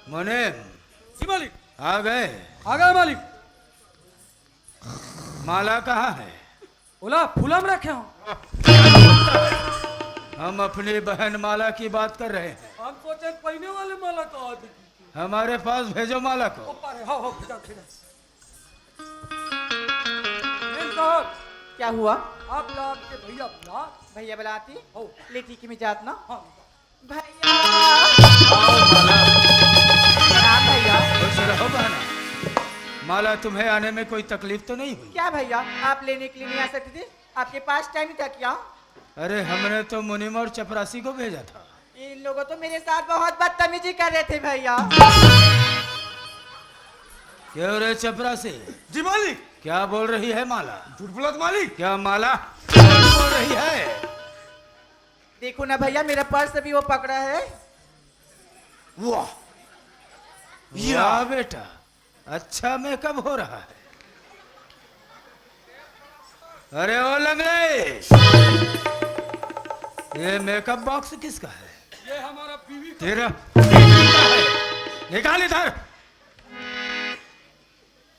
मुनीम जी मालिक। आ गए? आ गए मालिक। माला कहाँ है? बोला फूला में रखे हो। हम अपनी बहन माला की बात कर रहे हैं। हम सोचे पहने वाले माला कहा थी। हमारे पास भेजो माला को। हो खिजा खिजा। साहब क्या हुआ? आप लाभ के भैया बुला। भैया बुलाती हो लेटी की मिजात ना। हाँ भैया आओ माला। प्रणाम भैया। खुश रहो बहना। माला तुम्हें आने में कोई तकलीफ तो नहीं हुई? क्या भैया आप लेने के लिए नहीं आ सकते थे? आपके पास टाइम था क्या? अरे हमने तो मुनीम और चपरासी को भेजा था। इन लोगों तो मेरे साथ बहुत बदतमीजी कर रहे थे भैया। क्यों रे चपरासी? जी मालिक। क्या बोल रही है माला? झूठ बोला मालिक। क्या माला बोल रही है? देखो ना भैया मेरा पर्स भी वो पकड़ा है। वाह या बेटा, अच्छा मेकअप हो रहा है। अरे ओ लंगड़े, ये मेकअप बॉक्स किसका है? ये हमारा बीवी का। तेरा बीवी का है? निकाल इधर।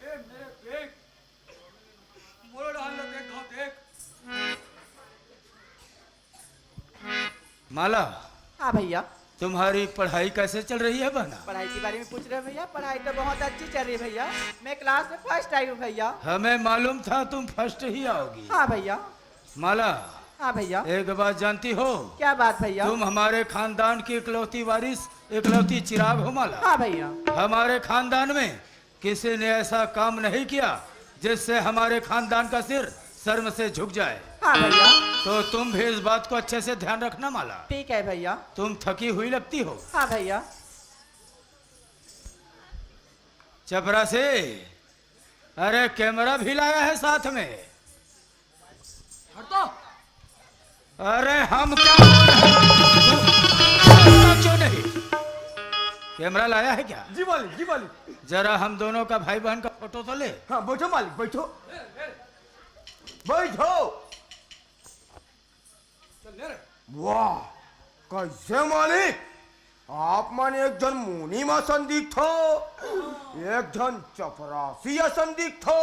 मेरे देख मोड़ डाल देखा देख। माला हाँ भैया। तुम्हारी पढ़ाई कैसे चल रही है बहना? पढ़ाई के बारे में पूछ रहे हैं भैया? पढ़ाई तो बहुत अच्छी चल रही है भैया। मैं क्लास में फर्स्ट आई हूँ भैया। हमें मालूम था तुम फर्स्ट ही आओगी। हाँ भैया। माला हाँ भैया। एक बात जानती हो? क्या बात भैया? तुम हमारे खानदान की इकलौती वारिस, इकलौती चिराग हो माला। हाँ भैया। हमारे खानदान में किसी ने ऐसा काम नहीं किया जिससे हमारे खानदान का सिर शर्म से झुक जाए। हाँ भैया। तो तुम भी इस बात को अच्छे से ध्यान रखना माला। ठीक है भैया। तुम थकी हुई लगती हो। हाँ भैया। चपरासी, अरे कैमरा भी लाया है साथ में। हटो। अरे हम क्या क्यों नहीं? कैमरा लाया है क्या? जी मालिक। जी मालिक। जरा हम दोनों का भाई बहन का फोटो तो ले। हाँ बैठो मालिक बैठो। बैठो। वाह कैसे मालिक, आप माने एक जन मुनि असन दिखो, एक जन चपरासी असन दिखो।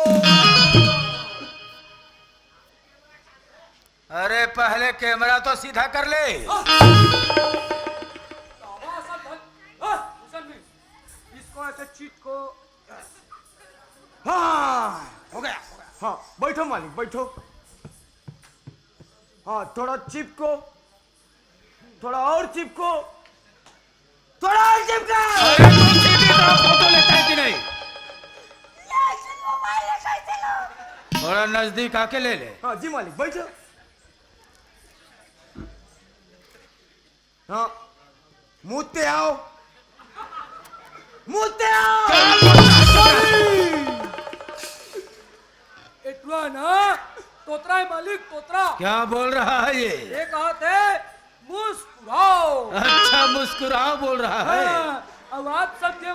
अरे पहले कैमरा तो सीधा कर ले। इसको ऐसे चीट को। हाँ हो गया। हाँ बैठो मालिक बैठो। हाँ थोड़ा चिपको, थोड़ा और चिपको, थोड़ा और चिपको। अरे तू सीधी तरह फोटो लेता है कि नहीं? थोड़ा नजदीक आके ले ले। हाँ जी मालिक बैठो। हाँ मुझते आओ, मुझते आओ। इतना ना तोतरा है मालिक तोतरा। क्या बोल रहा है ये? ये कहते मुस्कुराओ। अच्छा मुस्कुराओ बोल रहा है। हाँ, अब आप समझे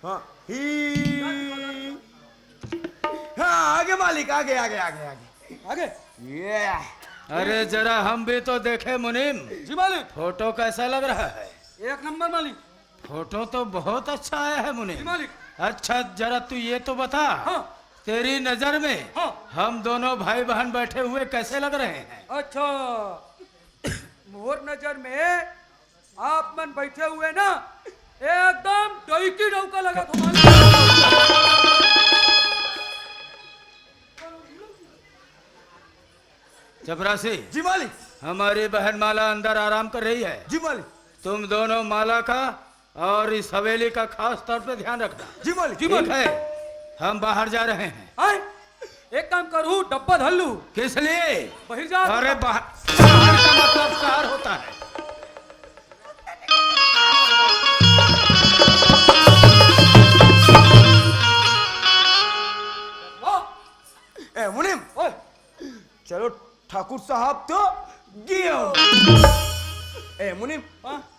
हाँ ही। हाँ आगे मालिक, आगे आगे आगे आगे आगे। ये। अरे जरा हम भी तो देखे मुनीम, जी मालिक। फोटो कैसा लग रहा है? एक नंबर मालिक। फोटो तो बहुत अच्छा आया है जी मुनीम। मालिक। अच्छा जरा तू ये तो बता, हाँ तेरी नजर में हाँ। हम दोनों भाई बहन बैठे हुए कैसे लग रहे हैं? अच्छा मोर नजर में आप मन बैठे हुए ना एकदम डोईकी डौका लगा तुम्हारे। चपरासी, जी मालिक। हमारी बहन माला अंदर आराम कर रही है। जी मालिक। तुम दोनों माला का और इस हवेली का खास तौर पे ध्यान रखना। जी मालिक। ठीक है, हम बाहर जा रहे हैं। आए, एक काम करूँ डब्बा धर लूं। किस लिए? बाहर जा। अरे बाहर का मतलब शहर होता है। ए मुनीम, चलो ठाकुर साहब तो गियो। ए मुनीम,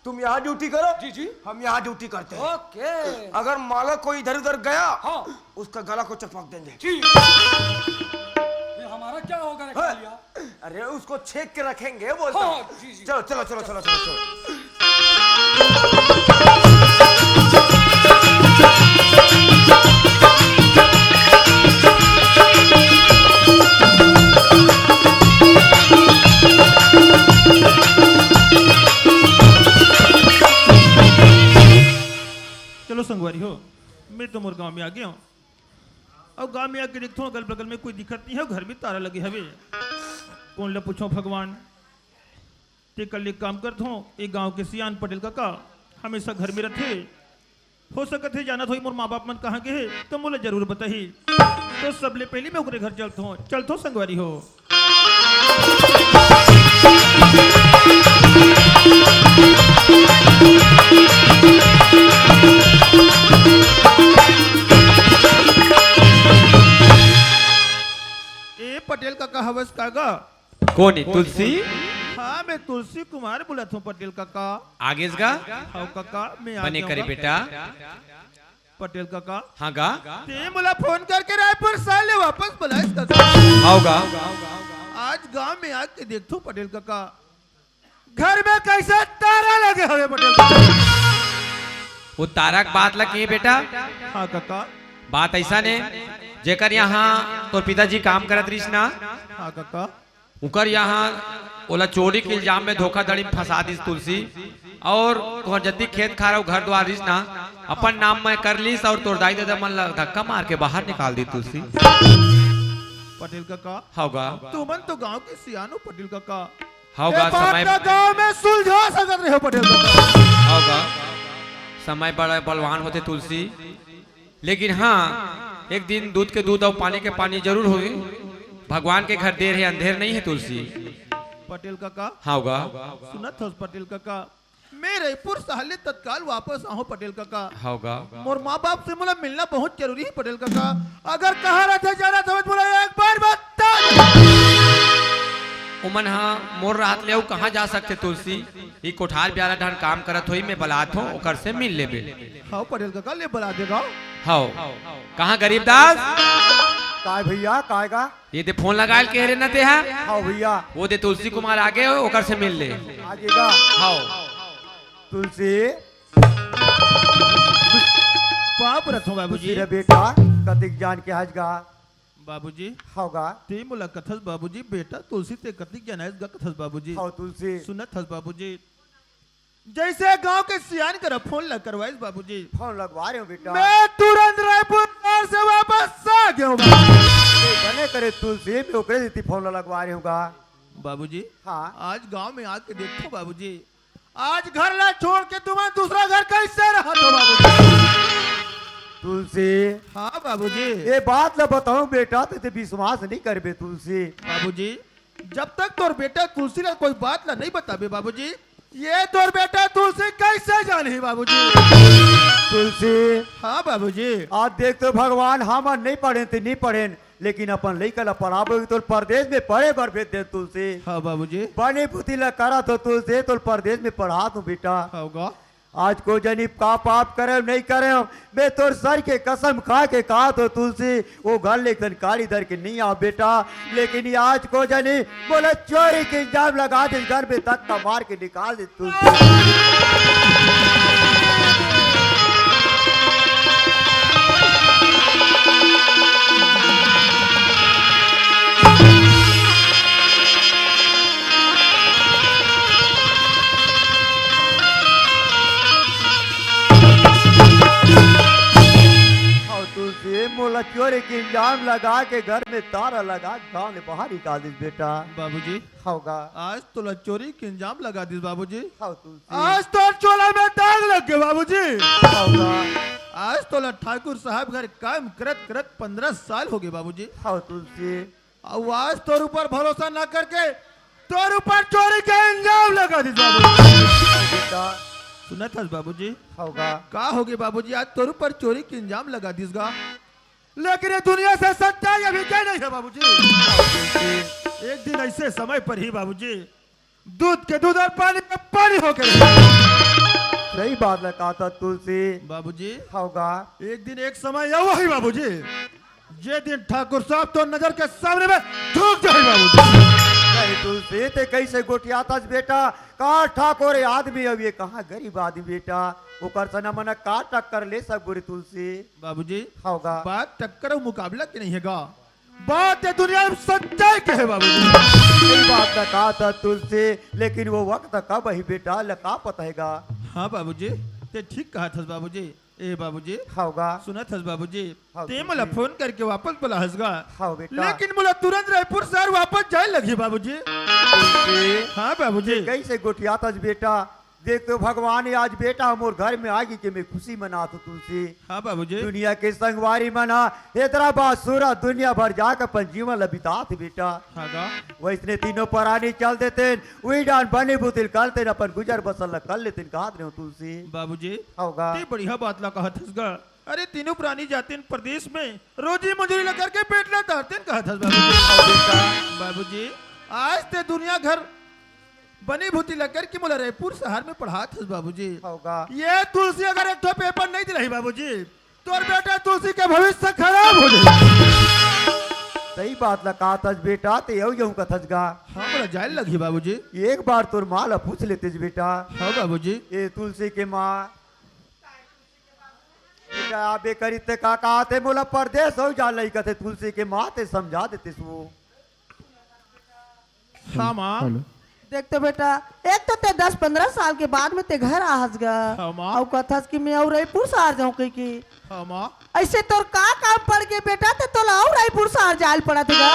तुम यहाँ ड्यूटी करो। जी जी। हम यहाँ ड्यूटी करते हैं। ओके। अगर माला कोई इधर उधर गया, हाँ। उसका गला को चपक देंगे। ठीक। ये हमारा क्या होगा रखा लिया? अरे उसको छेक के रखेंगे बोलता हाँ, हूँ। जी, जी। चलो चलो चलो चलो चलो चलो। चलो संगवारी हो, मैं तो मोर गांव में आ गया हूँ। अब गांव में आके देखता हूँ अगल बगल में कोई दिक्कत नहीं है, घर में तारा लगे हवे। कौन ले पूछो भगवान। ते कल एक काम करता हूँ, एक गांव के सियान पटेल काका हमेशा घर में रहते। हो सकत है जाना थोड़ी मोर माँ बाप मन कहाँ के है तो मोला जरूर बताही। तो सबले पहले मैं ओकरे घर चलता हूँ संगवारी हो। ए पटेल काका हवस कागा। कौन है तुलसी? हाँ मैं तुलसी कुमार बोला था पटेल काका। आगे गा हाँ काका मैं आ बने गया करे हूँ। बेटा। पटेल काका हाँ गा ते मुला फोन करके रायपुर साले वापस बुलाए काका। आओ गा आज गांव में आके देखता हूँ पटेल काका घर में कैसा तारा लगे हुए पटेल काका। वो तारक बात लगी बेटा। हाँ काका। बात ऐसा ने जेकर यहाँ तो पिताजी काम करत रहीस ना, हाँ काका। उकर यहाँ ओला चोरी के इल्जाम में धोखाधड़ी में फंसा दिस तुलसी। और तोहर जति खेत खार घर द्वार रहीस ना अपन नाम में कर लीस और तोर दाई दादा मन ला धक्का मार के बाहर निकाल दी तुलसी। पटेल काका होगा तुमन तो गांव के सियानो पटेल काका। होगा ये बात समय तो गांव में सुलझा सकत रहे हो पटेल काका। होगा समय बड़ा बलवान होते तुलसी। लेकिन हाँ एक दिन दूध के दूध और पानी के पानी जरूर होगी। भगवान के घर देर है अंधेर नहीं है तुलसी। पटेल काका हाँ होगा सुनत हो पटेल काका मैं रायपुर साले तत्काल वापस आऊँ पटेल काका। होगा मोर माँ बाप से मुला मिलना बहुत जरूरी है पटेल काका। अगर कहाँ रहते जाना तो बोला एक बार बता। उमन हाँ मोर रात ले कहाँ जा सकते तुलसी। ये कोठार ब्याला ढान काम करत होई मैं बलात हूँ ओकर से मिल ले बे। हाँ पटेल काका ले बुला देगा। हाँ कहाँ गरीबदास काय भैया काय का? ये दे फोन लगाए के रे न ते हा हाँ भैया वो दे तुलसी कुमार आगे हो ओकर से मिल ले। आगेगा। हाँ तुलसी पाप रथो बाबूजी। रे बेटा कतिक जान के हजगा बाबूजी होगा। ते मुला कथस बाबूजी बेटा तुलसी ते कतिक जनाइस गा कथस बाबूजी। हाँ तुलसी सुनत हस बाबूजी जैसे गांव के सियान कर फोन लग करवाइस बाबूजी। फोन लगवा रहे हो बेटा। मैं तुरंत रायपुर शहर से वापस आ गया हूँ बने करे तुलसी मैं ओकरे देती फोन लगवा रही हूँ बाबूजी। हाँ आज गांव में आके देखो बाबूजी आज घर ला छोड़ के तुम्हारा दूसरा घर कैसे रहा तो बाबूजी। तुलसी हाँ बाबूजी। ये बात न बताऊं बेटा तो विश्वास नहीं करबे तुलसी। बाबूजी जब तक तोर बेटा तुलसी ला कोई बात ला नहीं बताबे बाबूजी ये तोर बेटा तुलसी कैसे जाने बाबूजी। तुलसी हाँ बाबूजी। आज देख तो भगवान हम नहीं पढ़े थे नहीं पढ़े लेकिन अपन लइका ला पढ़ाबे तो परदेश में पढ़े बर भेज दे तुलसी। हाँ बाबूजी। बने पुती ला करा तो तुलसी तो परदेश में पढ़ा तू बेटा। होगा आज को जनी का पाप करे नहीं करे मैं तोर सर के कसम खा के कहा तो तुलसी वो घर लेकर कारी दर के नहीं आ बेटा। लेकिन ये आज को जनी बोले चोरी के इल्जाम लगा दे घर में धक्का मार के निकाल दे तुलसी। तुलसी मोला चोरी के इल्जाम लगा के घर में ताला लगा गांव में बाहर निकाल दी बेटा। बाबूजी होगा। आज तो चोरी के इंजाम लगा दी बाबूजी। हाँ तुलसी आज तो चोला में दाग लग गए बाबूजी। होगा। आज तो ठाकुर साहब घर काम करत करत 15 साल हो गए बाबूजी। हाँ तुलसी और आज तोर ऊपर भरोसा ना करके तोर ऊपर चोरी का इंजाम लगा दी बाबूजी। बेटा सुना था बाबूजी होगा। का हो गए बाबूजी आज तोर ऊपर चोरी के इंजाम लगा दीसगा लेकिन ये दुनिया से सच्चाई अभी क्या नहीं है बाबूजी। एक दिन ऐसे समय पर ही बाबूजी दूध के दूध और पानी में पानी होकर सही बात लगा था तुलसी। बाबूजी होगा। एक दिन एक समय यह हुआ ही बाबूजी जे दिन ठाकुर साहब तो नजर के सामने में थूक जाए बाबूजी। नहीं तुलसी ते कैसे गोटिया तज बेटा कहाँ ठाकोर आदमी अब ये कहाँ गरीब आदमी बेटा वो कर सना मना का टक्कर ले सब बुरी तुलसी बाबूजी होगा बात टक्कर और मुकाबला की नहीं हैगा, बात है दुनिया में सच्चाई के है बाबूजी। सही बात का कहा था तुलसी, लेकिन वो वक्त कब ही बेटा लका पताएगा। हाँ बाबूजी ते ठीक कहा था बाबूजी। ए बाबूजी होगा सुना था बाबूजी हाँ, ते मला फोन करके वापस बोला हंसगा, हाँ बेटा। लेकिन बोला तुरंत रायपुर शहर वापस जाए लगी बाबूजी। तुलसी हाँ बाबूजी कैसे गोटिया तज बेटा देख तो भगवान आज बेटा मोर घर में आगी के मैं खुशी मना तो तुलसी। हाँ बाबूजी दुनिया के संगवारी मना हैदराबाद सूरत दुनिया भर जाकर अपन जीवन बिता थे बेटा। हाँ गा वैसने तीनों परानी चल देते वही डान बने बुतिल करते अपन गुजर बसल कर लेते कहा रहे हो तुलसी। बाबूजी होगा ते बढ़िया बात ला कहा था, अरे तीनों प्राणी जाते प्रदेश में रोजी मजूरी लगा करके पेट ला तारते कहा था बाबूजी। बाबूजी आज ते दुनिया घर बनी भूती लगकर कि मोला रायपुर शहर में पढ़ा था बाबूजी। होगा ये तुलसी अगर एक तो पेपर नहीं दिलाई बाबूजी तो और बेटा तुलसी के भविष्य खराब हो जाए। सही बात लगा तज बेटा ते यू कथज गा। हाँ मोला जाए लगी बाबूजी। एक बार तोर माँ ला पूछ लेते बेटा। हाँ बाबूजी ये तुलसी के माँ बेटा आबे करी ते का कहते बोला परदेश हो जा लई कहते तुलसी के माँ ते समझा देते वो। हाँ माँ देख तो बेटा एक तो ते 10-15 साल के बाद में ते घर आहस गा हाँ माँ। और कथस कि मैं और रायपुर शहर जाऊं कहीं की हाँ माँ ऐसे तोर का काम पड़ के बेटा ते तो लाओ रायपुर शहर जाल पड़ा थे गा।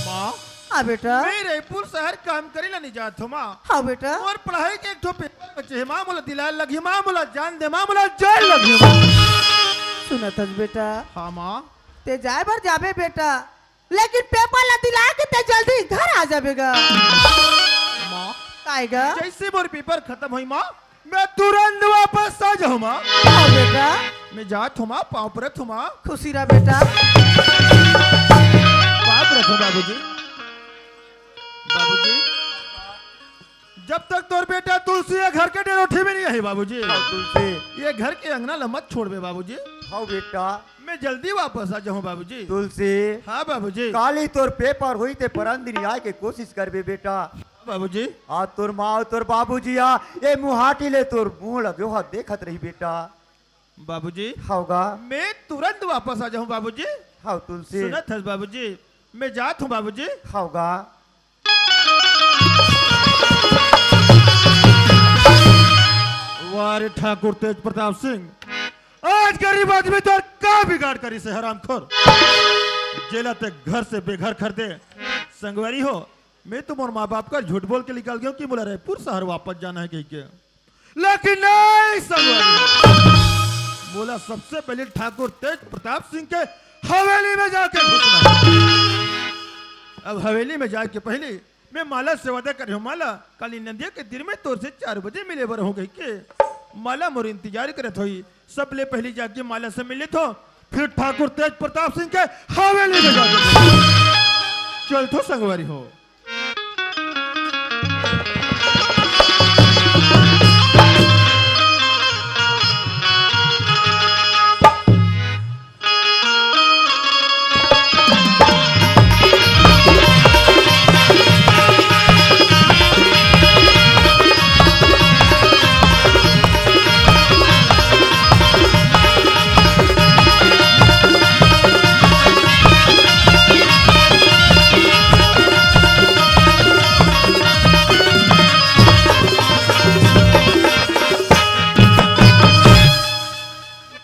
माँ हाँ बेटा मैं रायपुर शहर काम करे ला नहीं जात हूँ माँ, हाँ बेटा और पढ़ाई के एक तो पेपर बचे है माँ, बोला दिलाए लगी माँ, बोला जान दे माँ, बोला जाए लगी माँ। सुना था बेटा हाँ माँ ते जाए भर जाबे बेटा, लेकिन पेपर ला दिला के ते जल्दी घर आ जाबेगा। माँ काएगा जैसे मोर पेपर खत्म हुई माँ मैं तुरंत वापस आ जाऊँ माँ। हाँ बेटा मैं जात हूँ माँ, पाँव परत हूँ माँ। खुशी रहा बेटा। पाँव परत हूँ बाबूजी। बाबूजी जब तक तोर बेटा तुलसी ये घर के डेरोठी में नहीं आई बाबूजी, तुलसी ये घर के अंगना ला मत छोड़ बे बाबूजी। हाँ बेटा मैं जल्दी वापस आ जाऊँ बाबूजी। तुलसी हाँ बाबूजी। काली तोर पेपर हुई ते परंदनी आए के कोशिश करबे बेटा। बाबूजी आ तोर माँ तोर बाबूजी आ ये मुहाटी ले तोर मुंह लगे हो देखत रही बेटा। बाबूजी होगा मैं तुरंत वापस आ जाऊँ बाबूजी। हाँ तुलसी सुनत है बाबूजी, मैं जात हूँ बाबूजी। होगा वारे ठाकुर तेज प्रताप सिंह, आज गरीब आदमी तो का बिगाड़ करी से हरामखोर, जेला ते घर से बेघर कर दे। संगवारी हो मैं तो मोर माँ बाप का झूठ बोल के निकल गया कि बोला रायपुर शहर वापस जाना है कहीं के, लेकिन नहीं संगवारी बोला सबसे पहले ठाकुर तेज प्रताप सिंह के हवेली में जाके घुसना। अब हवेली में जाके पहले मैं माला से वादा कर रही हूँ, माला काली नदिया के दिन में तोर से 4 बजे मिले बर हो गई के। माला मोर इंतजार करत हुई, सब ले पहले जाके माला से मिले तो फिर ठाकुर तेज प्रताप सिंह के हवेली में जाके चल तो संगवारी हो।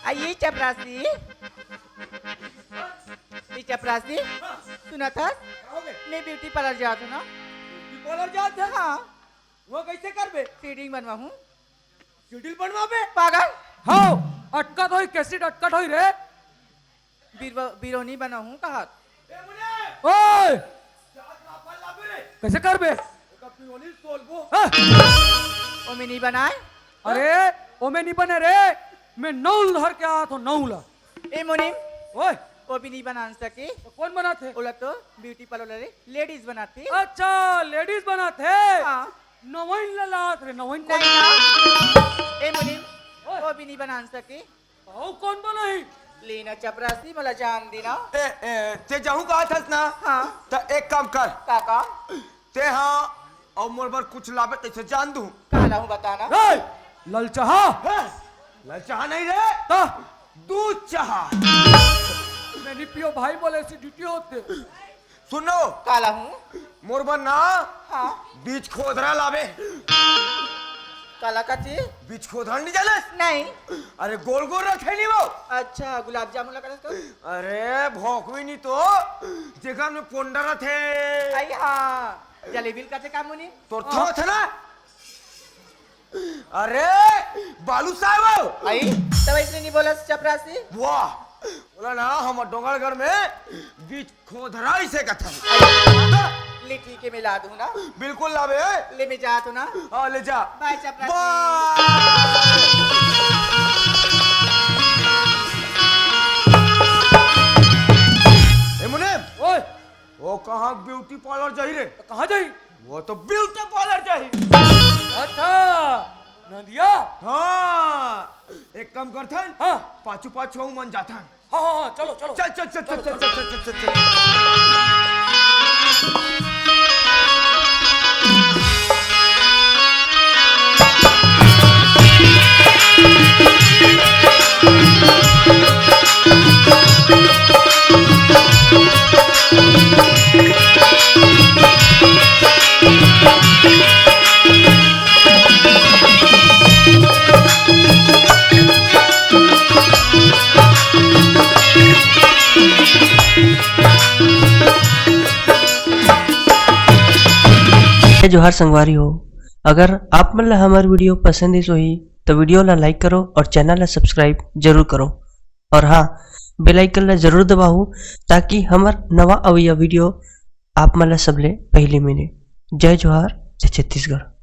आइए चपरासी ये चपरासी सुना था मैं ब्यूटी पार्लर जाता हूँ ना। पार्लर जाते हैं हाँ वो कैसे कर बे थ्रेडिंग बनवा हूँ। शेड्यूल बनवा बे पागल हाँ अटकट होई कैसेट अटकट होई रे बिरोनी बना हूँ कहा ओए कैसे कर बे ओमे नहीं बनाए। अरे ओमे नहीं बने रे, मैं नौल धर के आया था नौला। ए मुनीम ओए वो भी नहीं बना सके। तो कौन बनाते? बोला तो ब्यूटी पार्लर लेडीज बनाती। अच्छा लेडीज बनाते हाँ। नवाइन लात रे नवाइन कौन? नहीं ना ए मुनीम ओए। वो भी नहीं बना सके। आओ कौन बनाई? लेना चपरासी मला जान देना। ते जाऊं का थस ना हाँ तो एक काम कर काका ते हाँ और मोर बर कुछ लावे तैसे जान दूं। काला हूँ बताना। रे ललचाहा ललचाहा नहीं रे, ता दूध चाहा। मैं नहीं पियो भाई, बोले एसिडिटी होते। सुनो काला हूँ। मोर बर ना हाँ बीच खोदरा लावे। काला का चीज? बीच खोदरा नहीं जाने? नहीं। अरे गोल गोल रखे नहीं वो। अच्छा गुलाब जामुन लगा इसको? अरे भोकवी नहीं तो जगह में पोंडरा थे। आई हाँ जलेबी का थे कामुनी? तो थे ना। अरे बालू साहब आई तब इसने नहीं बोला चपरासी? वाह बोला ना हम डोंगरगढ़ में बीच खोदरा इसे कथा। ले ठीक है मिला दूँ ना। बिल्कुल लावे। ले मैं जा तो ना। हाँ ले जा। बाय चपरासी। ए मुनीम, ओए वो कहाँ ब्यूटी पार्लर जाही रे? कहाँ जाई? वो तो ब्यूटी पार्लर जाही। अच्छा नदिया। हाँ एक काम करते हैं, हाँ पाछू पाछू मन जाता है। हाँ हाँ चलो चलो। चल चल चल चल चल चल चल चल। जोहार संगवारी हो, अगर आप मन ला हमार वीडियो पसंद ही सोही तो वीडियो ला लाइक करो और चैनल ला सब्सक्राइब जरूर करो और हाँ बेल आइकन ला जरूर दबाओ ताकि हमार नवा अवैया वीडियो आप मन ला सबले पहले मिले। जय जोहार, जय छत्तीसगढ़।